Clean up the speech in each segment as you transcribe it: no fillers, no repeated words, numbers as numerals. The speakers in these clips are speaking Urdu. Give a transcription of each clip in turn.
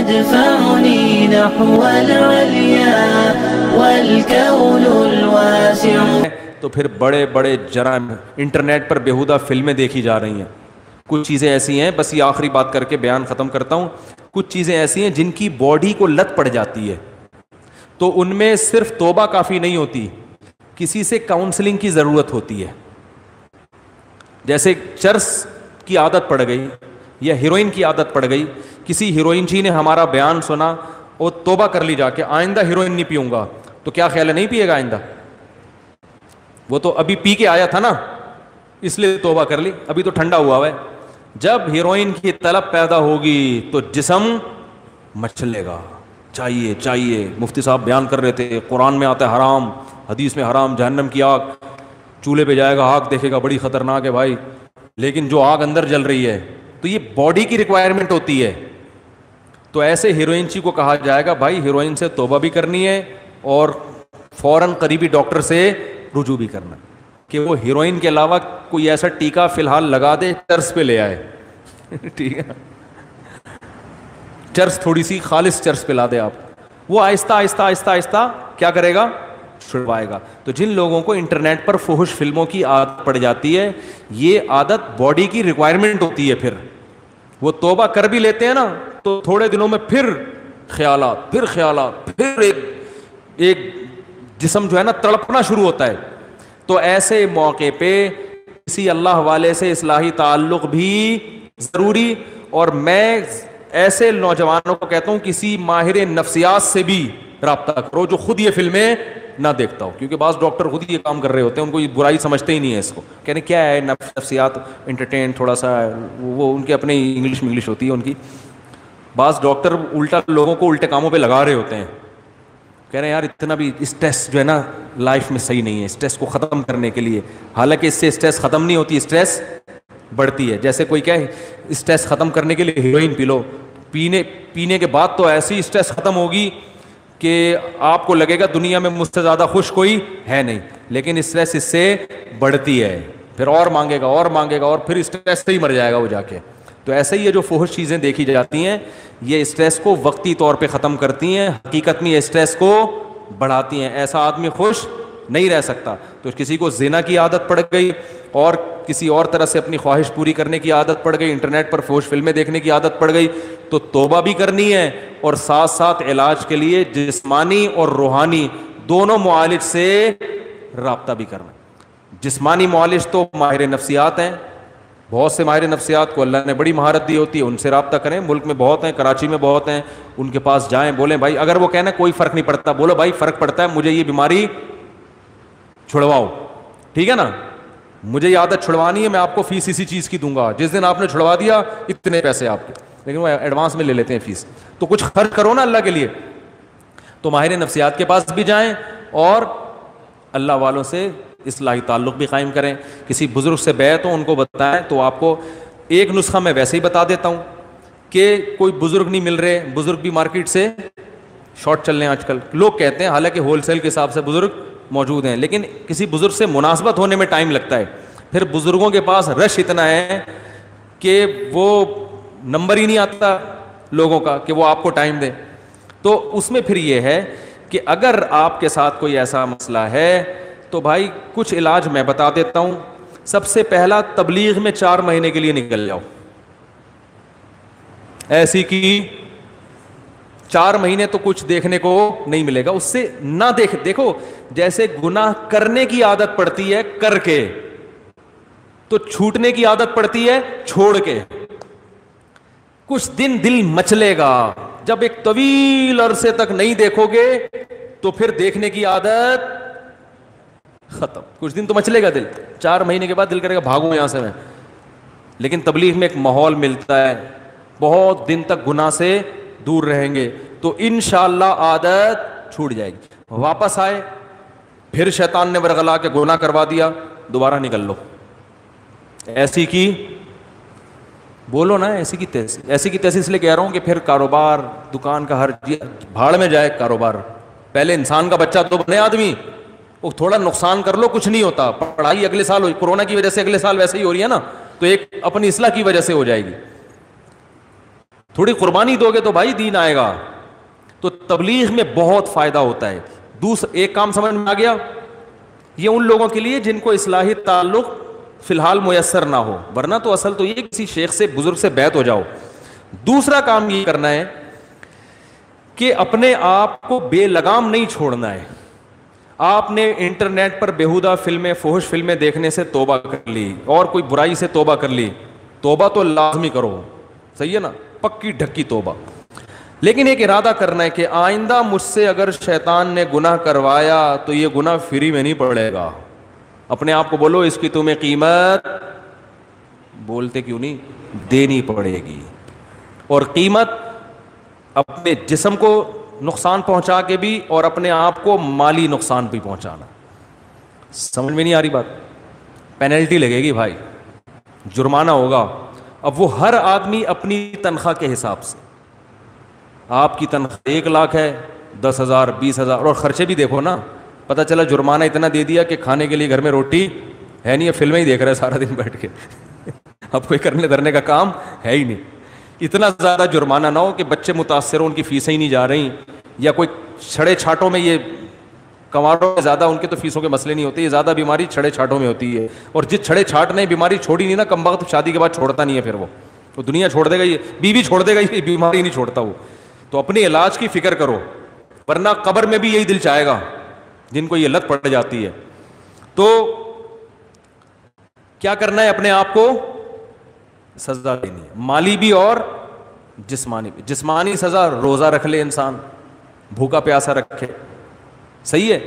تدفعني نحو العليا والكون الواسع. تو پھر بڑے بڑے جرائم انٹرنیٹ پر بیہودہ فلمیں دیکھی جا رہی ہیں. کچھ چیزیں ایسی ہیں, بس یہ آخری بات کر کے بیان ختم کرتا ہوں, کچھ چیزیں ایسی ہیں جن کی باڈی کو لت پڑ جاتی ہے, تو ان میں صرف توبہ کافی نہیں ہوتی, کسی سے کاؤنسلنگ کی ضرورت ہوتی ہے. جیسے چرس کی عادت پڑ گئی یا ہیروئن کی عادت پڑ گئی, کسی ہیروئن جی نے ہمارا بیان سنا اور توبہ کر لی جا کے, آئندہ ہیروئن نہیں پیوں گا, تو کیا خیال ہے نہیں پیے گا آئندہ؟ وہ تو ابھی پی کے آیا تھا نا, اس لیے توبہ کر لی, ابھی تو ٹھنڈا ہوا ہے. جب ہیروئن کی طلب پیدا ہوگی تو جسم مچلے گا, چاہیے چاہیے. مفتی صاحب بیان کر رہے تھے, قرآن میں آتا ہے حرام, حدیث میں حرام, جہنم کی آگ, چولہے پہ جائے گا, آگ دیکھے گا, بڑی خطرناک ہے بھائی. لیکن جو آگ اندر جل رہی ہے تو یہ باڈی کی ریکوائرمنٹ ہوتی ہے. تو ایسے ہیروئن چی کو کہا جائے گا بھائی ہیروئن سے توبہ بھی کرنی ہے اور فوراً قریبی ڈاکٹر سے رجوع بھی کرنا, کہ وہ ہیروئن کے علاوہ کوئی ایسا ٹیکا فی الحال لگا دے, چرس پہ لے آئے. ٹھیک ہے, چرس تھوڑی سی خالص چرس پہ لا دے آپ, وہ آہستہ آہستہ آہستہ آہستہ کیا کرے گا, چھڑوائے گا. تو جن لوگوں کو انٹرنیٹ پر فحش فلموں کی عادت پڑ جاتی ہے, یہ عادت باڈی کی ریکوائرمنٹ ہوتی ہے. پھر وہ توبہ کر بھی لیتے ہیں نا, تو تھوڑے دنوں میں پھر خیالات, پھر ایک جسم جو ہے نا تڑپنا شروع ہوتا ہے. تو ایسے موقع پہ کسی اللہ والے سے اصلاحی تعلق بھی ضروری. اور میں ایسے نوجوانوں کو کہتا ہوں کسی ماہر نفسیات سے بھی رابطہ کرو جو خود یہ فلمیں نہ دیکھتا ہو, کیونکہ بعض ڈاکٹر خود ہی یہ کام کر رہے ہوتے ہیں, ان کو یہ برائی سمجھتے ہی نہیں ہے اس کو, کہنے کیا ہے نفسیات, انٹرٹین تھوڑا سا, وہ ان کے اپنے انگلش ہوتی ہے ان کی. بعض ڈاکٹر الٹا لوگوں کو الٹے کاموں پہ لگا رہے ہوتے ہیں, کہہ رہے ہیں یار اتنا بھی اسٹریس جو ہے نا لائف میں صحیح نہیں ہے, اسٹریس کو ختم کرنے کے لیے. حالانکہ اس سے اسٹریس ختم نہیں ہوتی, اسٹریس بڑھتی ہے. جیسے کوئی کہے اسٹریس ختم کرنے کے لیے ہیروئن پی لو, پینے کے بعد تو ایسی اسٹریس ختم ہوگی کہ آپ کو لگے گا دنیا میں مجھ سے زیادہ خوش کوئی ہے نہیں, لیکن اسٹریس اس سے بڑھتی ہے, پھر اور مانگے گا اور پھر اسٹریس سے ہی مر جائے گا وہ جا کے. تو ایسے ہی یہ جو فحش چیزیں دیکھی جاتی ہیں یہ اسٹریس کو وقتی طور پہ ختم کرتی ہیں, حقیقت میں یہ اسٹریس کو بڑھاتی ہیں. ایسا آدمی خوش نہیں رہ سکتا. تو کسی کو زنا کی عادت پڑ گئی اور کسی اور طرح سے اپنی خواہش پوری کرنے کی عادت پڑ گئی, انٹرنیٹ پر فحش فلمیں دیکھنے کی عادت پڑ گئی, تو توبہ بھی کرنی ہے اور ساتھ ساتھ علاج کے لیے جسمانی اور روحانی دونوں معالج سے رابطہ بھی کرنا. جسمانی معالج تو ماہر نفسیات ہیں, بہت سے ماہر نفسیات کو اللہ نے بڑی مہارت دی ہوتی ہے, ان سے رابطہ کریں. ملک میں بہت ہیں, کراچی میں بہت ہیں, ان کے پاس جائیں, بولیں بھائی اگر وہ کہنا کوئی فرق نہیں پڑتا, بولو بھائی فرق پڑتا ہے, مجھے یہ بیماری چھڑواؤ, ٹھیک ہے نا, مجھے یہ عادت چھڑوانی ہے, میں آپ کو فیس اسی چیز کی دوں گا, جس دن آپ نے چھڑوا دیا اتنے پیسے آپ کے, لیکن وہ ایڈوانس میں لے لیتے ہیں فیس. تو کچھ خرچ کرو نا اللہ کے لیے. تو ماہر نفسیات کے پاس بھی جائیں اور اللہ والوں سے اصلاحی تعلق بھی قائم کریں. کسی بزرگ سے بیعت ہو, ان کو بتائیں. تو آپ کو ایک نسخہ میں ویسے ہی بتا دیتا ہوں کہ کوئی بزرگ نہیں مل رہے, بزرگ بھی مارکیٹ سے شارٹ چل رہے ہیں آج کل, لوگ کہتے ہیں, حالانکہ ہول سیل کے حساب سے بزرگ موجود ہیں, لیکن کسی بزرگ سے مناسبت ہونے میں ٹائم لگتا ہے. پھر بزرگوں کے پاس رش اتنا ہے کہ وہ نمبر ہی نہیں آتا لوگوں کا کہ وہ آپ کو ٹائم دیں. تو اس میں پھر یہ ہے کہ اگر آپ کے ساتھ کوئی ایسا مسئلہ ہے تو بھائی کچھ علاج میں بتا دیتا ہوں. سب سے پہلا, تبلیغ میں 4 مہینے کے لیے نکل جاؤ. ایسی کی 4 مہینے تو کچھ دیکھنے کو نہیں ملے گا, اس سے نہ دیکھو. جیسے گناہ کرنے کی عادت پڑتی ہے کر کے, تو چھوٹنے کی عادت پڑتی ہے چھوڑ کے. کچھ دن دل مچلے گا, جب ایک طویل عرصے تک نہیں دیکھو گے تو پھر دیکھنے کی عادت ختم. کچھ دن تو مچلے گا دل, 4 مہینے کے بعد دل کرے گا بھاگوں یہاں سے میں. لیکن تبلیغ میں ایک ماحول ملتا ہے, بہت دن تک گناہ سے دور رہیں گے تو انشاءاللہ عادت چھوٹ جائے گی. واپس آئے, پھر شیطان نے ورغلا کے گناہ کروا دیا, دوبارہ نکل لو. ایسی کی بولو نا, ایسی کی تیسی اس لیے کہہ رہا ہوں کہ پھر کاروبار, دکان کا ہر بھاڑ میں جائے کاروبار. پہلے انسان کا بچہ تو بنے آدمی, وہ تھوڑا نقصان کر لو کچھ نہیں ہوتا. پڑھائی اگلے سال ہوئی, کورونا کی وجہ سے اگلے سال ویسے ہی ہو رہی ہے نا, تو ایک اپنی اصلاح کی وجہ سے ہو جائے گی. تھوڑی قربانی دو گے تو بھائی دین آئے گا. تو تبلیغ میں بہت فائدہ ہوتا ہے. ایک کام سمجھ میں آ گیا, یہ ان لوگوں کے لیے جن کو اصلاحی تعلق فی الحال میسر نہ ہو, ورنہ تو اصل تو یہ کسی شیخ سے بزرگ سے بیعت ہو جاؤ. دوسرا کام یہ کرنا ہے کہ اپنے آپ کو بے لگام نہیں چھوڑنا ہے. آپ نے انٹرنیٹ پر بیہودہ فلمیں, فحش فلمیں دیکھنے سے توبہ کر لی, اور کوئی برائی سے توبہ کر لی, توبہ تو لازمی کرو, صحیح ہے نا, پکی ڈھکی توبہ. لیکن ایک ارادہ کرنا ہے کہ آئندہ مجھ سے اگر شیطان نے گناہ کروایا تو یہ گناہ فری میں نہیں پڑے گا. اپنے آپ کو بولو اس کی تمہیں قیمت, بولتے کیوں نہیں, دینی پڑے گی. اور قیمت اپنے جسم کو نقصان پہنچا کے بھی, اور اپنے آپ کو مالی نقصان بھی پہنچانا. سمجھ میں نہیں آ رہی بات؟ پینلٹی لگے گی بھائی, جرمانہ ہوگا. اب وہ ہر آدمی اپنی تنخواہ کے حساب سے, آپ کی تنخواہ 1 لاکھ ہے, 10,000 20,000, اور خرچے بھی دیکھو نا, پتہ چلا جرمانہ اتنا دے دیا کہ کھانے کے لیے گھر میں روٹی ہے نہیں, فلمیں ہی دیکھ رہے سارا دن بیٹھ کے. اب کوئی کرنے دھرنے کا کام ہے ہی نہیں. اتنا زیادہ جرمانہ نہ ہو کہ بچے متاثر ہوں, ان کی فیسیں ہی نہیں جا رہی, یا کوئی چھڑے چھاٹوں میں, یہ کنواروں میں زیادہ ان کے تو فیسوں کے مسئلے نہیں ہوتے, یہ زیادہ بیماری چھڑے چھاٹوں میں ہوتی ہے. اور جس چھڑے چھاٹ نے بیماری چھوڑی نہیں نا, کم وقت شادی کے بعد چھوڑتا نہیں ہے, پھر وہ دنیا چھوڑ دے گا, یہ بیوی چھوڑ دے گا, یہ بیماری نہیں چھوڑتا وہ. تو اپنے علاج کی فکر کرو, ورنہ قبر میں بھی یہی دل چاہے گا جن کو یہ لت پڑ جاتی ہے. تو کیا کرنا ہے, اپنے آپ کو سزا دینی ہے, مالی بھی اور جسمانی بھی. جسمانی سزا, روزہ رکھ لے انسان, بھوکا پیاسا رکھے, صحیح ہے.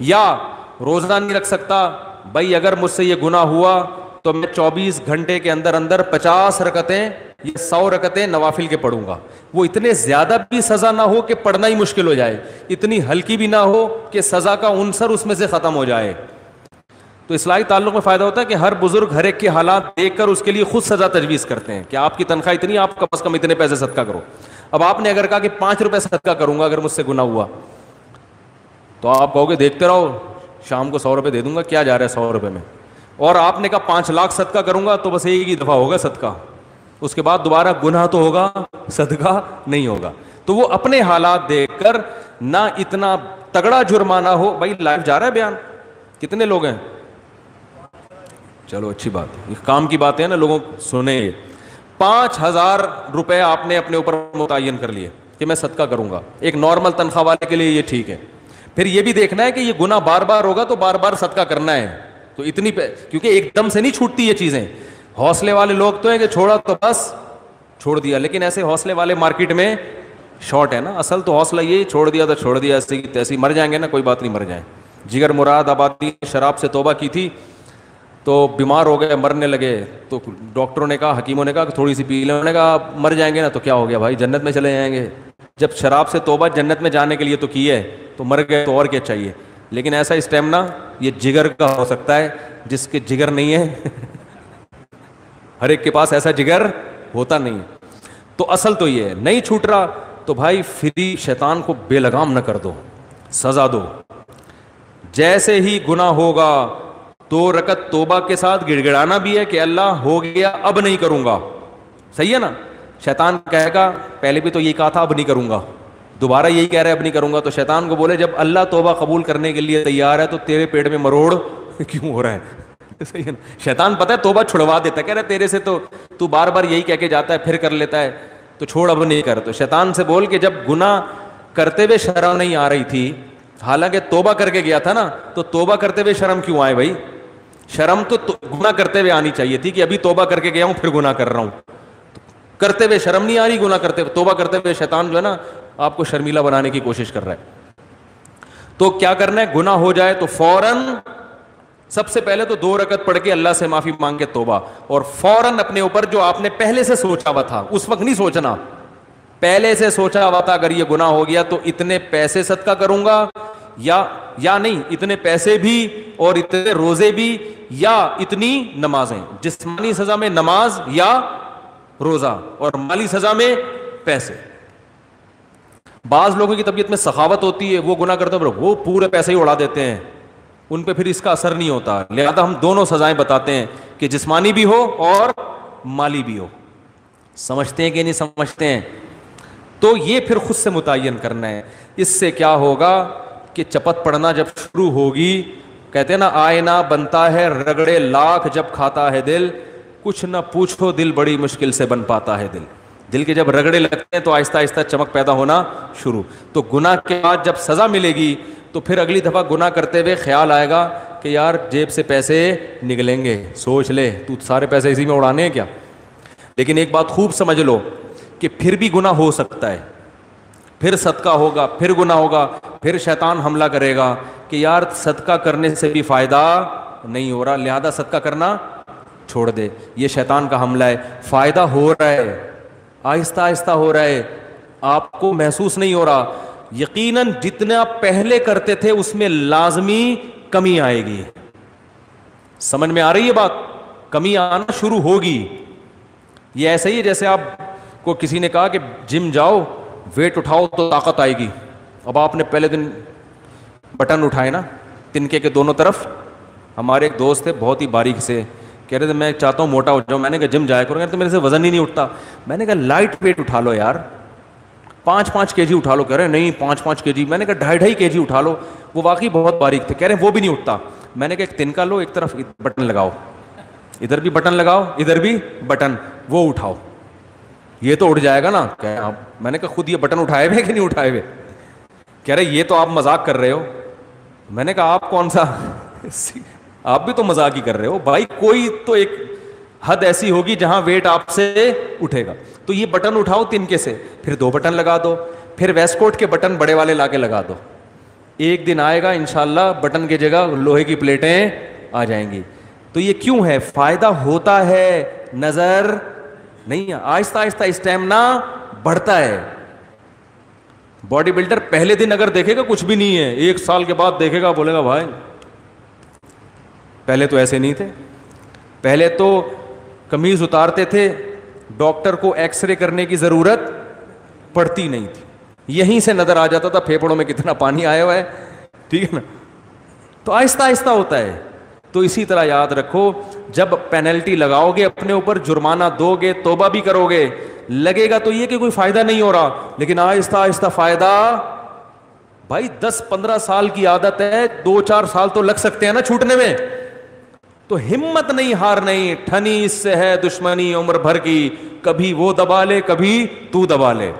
یا روزہ نہیں رکھ سکتا, بھائی اگر مجھ سے یہ گناہ ہوا تو میں 24 گھنٹے کے اندر اندر 50 رکعتیں یا 100 رکعتیں نوافل کے پڑھوں گا. وہ اتنے زیادہ بھی سزا نہ ہو کہ پڑھنا ہی مشکل ہو جائے, اتنی ہلکی بھی نہ ہو کہ سزا کا عنصر اس میں سے ختم ہو جائے. تو اصلاحی تعلق میں فائدہ ہوتا ہے کہ ہر بزرگ ہر ایک کے حالات دیکھ کر اس کے لیے خود سزا تجویز کرتے ہیں کہ آپ کی تنخواہ اتنی, آپ کم از کم اتنے پیسے صدقہ کرو. اب آپ نے اگر کہا کہ 5 روپے صدقہ کروں گا اگر مجھ سے گناہ ہوا, تو آپ کہو گے دیکھتے رہو, شام کو 100 روپے دے دوں گا, کیا جا رہا ہے 100 روپے میں. اور آپ نے کہا 5 لاکھ صدقہ کروں گا, تو بس ایک ہی دفعہ ہوگا صدقہ, اس کے بعد دوبارہ گناہ تو ہوگا, صدقہ نہیں ہوگا. تو وہ اپنے حالات دیکھ کر, نہ اتنا تگڑا جرمانہ ہو. بھائی لائف جا رہا ہے بیان, کتنے لوگ ہیں, چلو اچھی بات ہے, یہ کام کی باتیں ہیں نا, لوگوں سنیں. 5,000 روپے آپ نے اپنے اوپر متعین کر لیے کہ میں صدقہ کروں گا. ایک نارمل تنخواہ والے کے لیے یہ ٹھیک ہے. پھر یہ بھی دیکھنا ہے کہ یہ گناہ بار بار ہوگا تو بار بار صدقہ کرنا ہے. تو اتنی کیونکہ ایک دم سے نہیں چھوٹتی یہ چیزیں. حوصلے والے لوگ تو ہیں کہ چھوڑا تو بس چھوڑ دیا, لیکن ایسے حوصلے والے مارکیٹ میں شارٹ ہے نا. اصل تو حوصلہ یہ چھوڑ دیا تو چھوڑ دیا, ایسے تیسے مر جائیں گے نا, کوئی بات نہیں, مر جائیں. جگر مراد آبادی شراب سے توبہ کی تھی تو بیمار ہو گئے, مرنے لگے, تو ڈاکٹروں نے کہا, حکیموں نے کہا کہ تھوڑی سی پی لیں. انہوں نے کہا مر جائیں گے نا تو کیا ہو گیا بھائی, جنت میں چلے جائیں گے. جب شراب سے توبہ جنت میں جانے کے لیے تو کی ہے, تو مر گئے تو اور کیا چاہیے. لیکن ایسا اسٹیمنا یہ جگر کا ہو سکتا ہے, جس کے جگر نہیں ہے ہر ایک کے پاس ایسا جگر ہوتا نہیں. تو اصل تو یہ ہے, نہیں چھوٹ رہا تو بھائی فری شیطان کو بے لگام نہ کر دو, سزا دو. جیسے ہی گناہ ہوگا 2 رکعت توبہ کے ساتھ گڑ گڑانا بھی ہے کہ اللہ ہو گیا اب نہیں کروں گا, صحیح ہے نا. شیطان کہے گا پہلے بھی تو یہی کہا تھا اب نہیں کروں گا, دوبارہ یہی کہہ رہے اب نہیں کروں گا. تو شیطان کو بولے جب اللہ توبہ قبول کرنے کے لیے تیار ہے تو تیرے پیٹ میں مروڑ کیوں ہو رہا ہے, صحیح ہے نا. شیطان پتہ ہے توبہ چھڑوا دیتا ہے, کہہ رہے تیرے سے تو بار بار یہی کہہ کے جاتا ہے پھر کر لیتا ہے, تو چھوڑ اب نہیں کر. تو شیطان سے بول کہ جب گناہ کرتے ہوئے شرم نہیں آ رہی تھی, حالانکہ توبہ کر کے گیا تھا نا, تو توبہ کرتے ہوئے شرم کیوں آئے بھائی. شرم تو گناہ کرتے ہوئے آنی چاہیے تھی کہ ابھی توبہ کر کے گیا ہوں پھر گناہ کر رہا ہوں. کرتے ہوئے شرم نہیں آ رہی, گناہ کرتے ہوئے, توبہ کرتے ہوئے شیطان جو ہے نا آپ کو شرمیلا بنانے کی کوشش کر رہا ہے. تو کیا کرنا ہے, گناہ ہو جائے تو فوراً سب سے پہلے تو 2 رکعت پڑھ کے اللہ سے معافی مانگ کے توبہ, اور فوراً اپنے اوپر جو آپ نے پہلے سے سوچا ہوا تھا, اس وقت نہیں سوچنا, پہلے سے سوچا ہوا تھا اگر یہ گناہ ہو گیا تو اتنے پیسے صدقہ کروں گا, یا نہیں اتنے پیسے بھی اور اتنے روزے بھی, یا اتنی نمازیں. جسمانی سزا میں نماز یا روزہ, اور مالی سزا میں پیسے. بعض لوگوں کی طبیعت میں سخاوت ہوتی ہے, وہ گناہ کرتے ہیں وہ پورے پیسے ہی اڑا دیتے ہیں, ان پہ پھر اس کا اثر نہیں ہوتا. لہذا ہم دونوں سزائیں بتاتے ہیں کہ جسمانی بھی ہو اور مالی بھی ہو. سمجھتے ہیں کہ نہیں سمجھتے ہیں؟ تو یہ پھر خود سے متعین کرنا ہے. اس سے کیا ہوگا کہ چپت پڑنا جب شروع ہوگی، کہتے ہیں نا آئینہ بنتا ہے رگڑے لاکھ جب کھاتا ہے دل، کچھ نہ پوچھو دل بڑی مشکل سے بن پاتا ہے دل. دل کے جب رگڑے لگتے ہیں تو آہستہ آہستہ چمک پیدا ہونا شروع. تو گناہ کے بعد جب سزا ملے گی تو پھر اگلی دفعہ گناہ کرتے ہوئے خیال آئے گا کہ یار جیب سے پیسے نکلیں گے، سوچ لے تو سارے پیسے اسی میں اڑانے ہیں کیا. لیکن ایک بات خوب سمجھ لو کہ پھر بھی گناہ ہو سکتا ہے، پھر صدقہ ہوگا، پھر گناہ ہوگا، پھر شیطان حملہ کرے گا کہ یار صدقہ کرنے سے بھی فائدہ نہیں ہو رہا، لہذا صدقہ کرنا چھوڑ دے. یہ شیطان کا حملہ ہے. فائدہ ہو رہا ہے، آہستہ آہستہ ہو رہا ہے، آپ کو محسوس نہیں ہو رہا. یقیناً جتنا پہلے کرتے تھے اس میں لازمی کمی آئے گی. سمجھ میں آ رہی ہے بات؟ کمی آنا شروع ہوگی. یہ ایسا ہی ہے جیسے آپ کو کسی نے کہا کہ جم جاؤ ویٹ اٹھاؤ تو طاقت آئے گی. اب آپ نے پہلے دن بٹن اٹھائے نا تنکے کے دونوں طرف. ہمارے ایک دوست تھے بہت ہی باریک سے، کہہ رہے تھے میں چاہتا ہوں موٹا ہو جاؤں. میں نے کہا جم جایا کرو. تو میرے سے وزن ہی نہیں اٹھتا. میں نے کہا لائٹ ویٹ اٹھا لو یار، 5-5 kg اٹھا لو. کہہ رہے نہیں 5-5 kg. میں نے کہا 2.5 kg اٹھا لو. وہ واقعی بہت باریک تھے. کہہ رہے وہ بھی نہیں اٹھتا. میں نے کہا ایک تنکا لو، ایک طرف بٹن لگاؤ، ادھر بھی بٹن لگاؤ، ادھر بھی بٹن، وہ اٹھاؤ، یہ تو اٹھ جائے گا نا. میں نے کہا خود یہ بٹن اٹھائے ہوئے کہ نہیں اٹھائے ہوئے؟ کہہ رہے یہ تو آپ مذاق کر رہے ہو. میں نے کہا آپ کون سا آپ بھی تو مذاق ہی کر رہے ہو بھائی. کوئی تو ایک حد ایسی ہوگی جہاں ویٹ آپ سے اٹھے گا. تو یہ بٹن اٹھاؤ تنکے سے، پھر 2 بٹن لگا دو، پھر ویسٹ کوٹ کے بٹن بڑے والے لا کے لگا دو. ایک دن آئے گا انشاءاللہ بٹن کی جگہ لوہے کی پلیٹیں آ جائیں گی. تو یہ کیوں ہے؟ فائدہ ہوتا ہے، نظر نہیں. آہستہ آہستہ اسٹیمنا بڑھتا ہے. باڈی بلڈر پہلے دن اگر دیکھے گا کچھ بھی نہیں ہے، 1 سال کے بعد دیکھے گا بولے گا بھائی پہلے تو ایسے نہیں تھے. پہلے تو قمیض اتارتے تھے، ڈاکٹر کو ایکس رے کرنے کی ضرورت پڑتی نہیں تھی، یہیں سے نظر آ جاتا تھا پھیپھڑوں میں کتنا پانی آیا ہوا ہے. ٹھیک ہے نا؟ تو آہستہ آہستہ ہوتا ہے. تو اسی طرح یاد رکھو جب پینلٹی لگاؤ گے اپنے اوپر، جرمانہ دو گے، توبہ بھی کرو گے، لگے گا تو یہ کہ کوئی فائدہ نہیں ہو رہا، لیکن آہستہ آہستہ فائدہ. بھائی 10-15 سال کی عادت ہے، 2-4 سال تو لگ سکتے ہیں نا چھوٹنے میں. تو ہمت نہیں ہارنی، ٹھنی اس سے ہے دشمنی عمر بھر کی، کبھی وہ دبا لے کبھی تو دبا لے.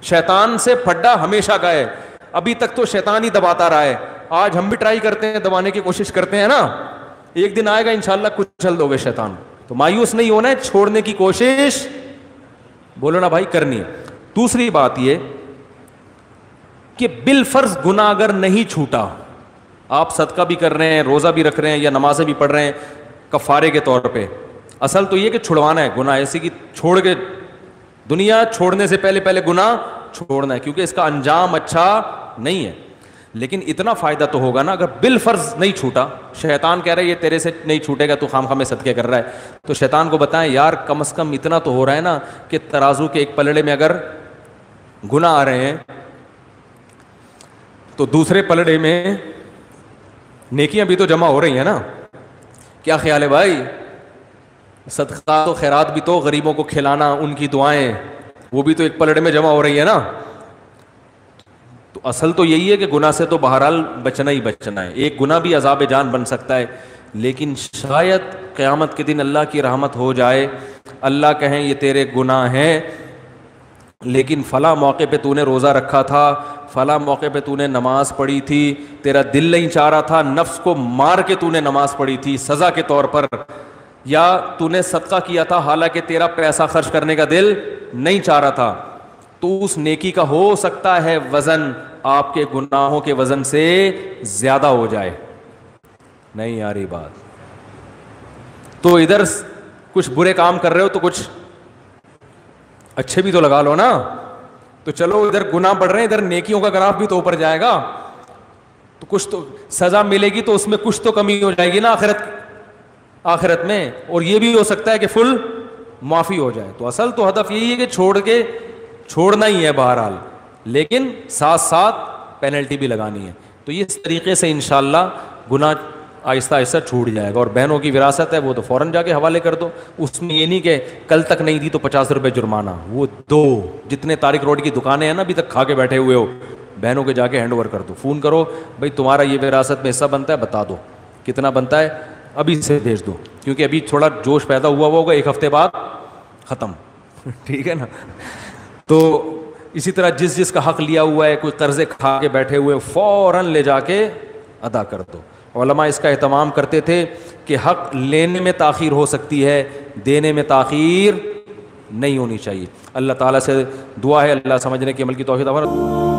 شیطان سے پھڈا ہمیشہ کا ہے، ابھی تک تو شیطان ہی دباتا رہا ہے. آج ہم بھی ٹرائی کرتے ہیں، دبانے کی کوشش کرتے ہیں نا. ایک دن آئے گا انشاءاللہ کچھ چل دو گے شیطان. تو مایوس نہیں ہونا ہے، چھوڑنے کی کوشش بولو نا بھائی کرنی ہے. دوسری بات یہ کہ بالفرض گناہ اگر نہیں چھوٹا، آپ صدقہ بھی کر رہے ہیں، روزہ بھی رکھ رہے ہیں یا نمازیں بھی پڑھ رہے ہیں کفارے کے طور پہ، اصل تو یہ کہ چھڑوانا ہے گناہ. ایسی کہ چھوڑ کے دنیا چھوڑنے سے پہلے گناہ چھوڑنا ہے، کیونکہ اس کا انجام اچھا نہیں ہے. لیکن اتنا فائدہ تو ہوگا نا اگر بالفرض نہیں چھوٹا. شیطان کہہ رہا ہے یہ تیرے سے نہیں چھوٹے گا، تو خام خام میں صدقے کر رہا ہے. تو شیطان کو بتائیں یار کم از کم اتنا تو ہو رہا ہے نا کہ ترازو کے ایک پلڑے میں اگر گناہ آ رہے ہیں تو دوسرے پلڑے میں نیکیاں بھی تو جمع ہو رہی ہیں نا. کیا خیال ہے بھائی؟ صدقات و خیرات بھی تو، غریبوں کو کھلانا، ان کی دعائیں، وہ بھی تو ایک پلڑے میں جمع ہو رہی ہے نا. تو اصل تو یہی ہے کہ گناہ سے تو بہرحال بچنا ہی بچنا ہے. ایک گناہ بھی عذاب جان بن سکتا ہے، لیکن شاید قیامت کے دن اللہ کی رحمت ہو جائے، اللہ کہیں یہ تیرے گناہ ہیں لیکن فلاں موقع پہ تو نے روزہ رکھا تھا، فلاں موقع پہ تو نے نماز پڑھی تھی، تیرا دل نہیں چاہ رہا تھا، نفس کو مار کے تو نے نماز پڑھی تھی سزا کے طور پر، یا تو نے صدقہ کیا تھا حالانکہ تیرا پیسہ خرچ کرنے کا دل نہیں چاہ رہا تھا، تو اس نیکی کا ہو سکتا ہے وزن آپ کے گناہوں کے وزن سے زیادہ ہو جائے. نہیں آ رہی بات؟ تو ادھر کچھ برے کام کر رہے ہو تو کچھ اچھے بھی تو لگا لو نا. تو چلو ادھر گناہ بڑھ رہے ہیں، ادھر نیکیوں کا گراف بھی تو اوپر جائے گا، تو کچھ تو سزا ملے گی تو اس میں کچھ تو کمی ہو جائے گی نا آخرت میں. اور یہ بھی ہو سکتا ہے کہ فل معافی ہو جائے. تو اصل تو ہدف یہی ہے کہ چھوڑنا ہی ہے بہرحال، لیکن ساتھ ساتھ پینلٹی بھی لگانی ہے. تو اس طریقے سے انشاءاللہ گناہ آہستہ آہستہ چھوٹ جائے گا. اور بہنوں کی وراثت ہے وہ تو فوراً جا کے حوالے کر دو. اس میں یہ نہیں کہ کل تک نہیں دی تو 50 روپے جرمانہ. وہ دو جتنے طارق روڈ کی دکانیں ہیں نا ابھی تک کھا کے بیٹھے ہوئے ہو, بہنوں کے جا کے ہینڈ اوور کر دو. فون کرو بھائی تمہارا یہ وراثت میں حصہ بنتا ہے, بتا دو کتنا بنتا ہے, ابھی سے بھیج دو, کیونکہ ابھی تھوڑا جوش پیدا ہوا ہوگا, 1 ہفتے بعد ختم. ٹھیک ہے نا. تو اسی طرح جس کا حق لیا ہوا ہے, کوئی قرضے کھا کے بیٹھے ہوئے, فوراً لے جا کے ادا کر دو. علماء اس کا اہتمام کرتے تھے کہ حق لینے میں تاخیر ہو سکتی ہے, دینے میں تاخیر نہیں ہونی چاہیے. اللہ تعالیٰ سے دعا ہے اللہ سمجھنے کی عمل کی توفیق عطا فرمائے.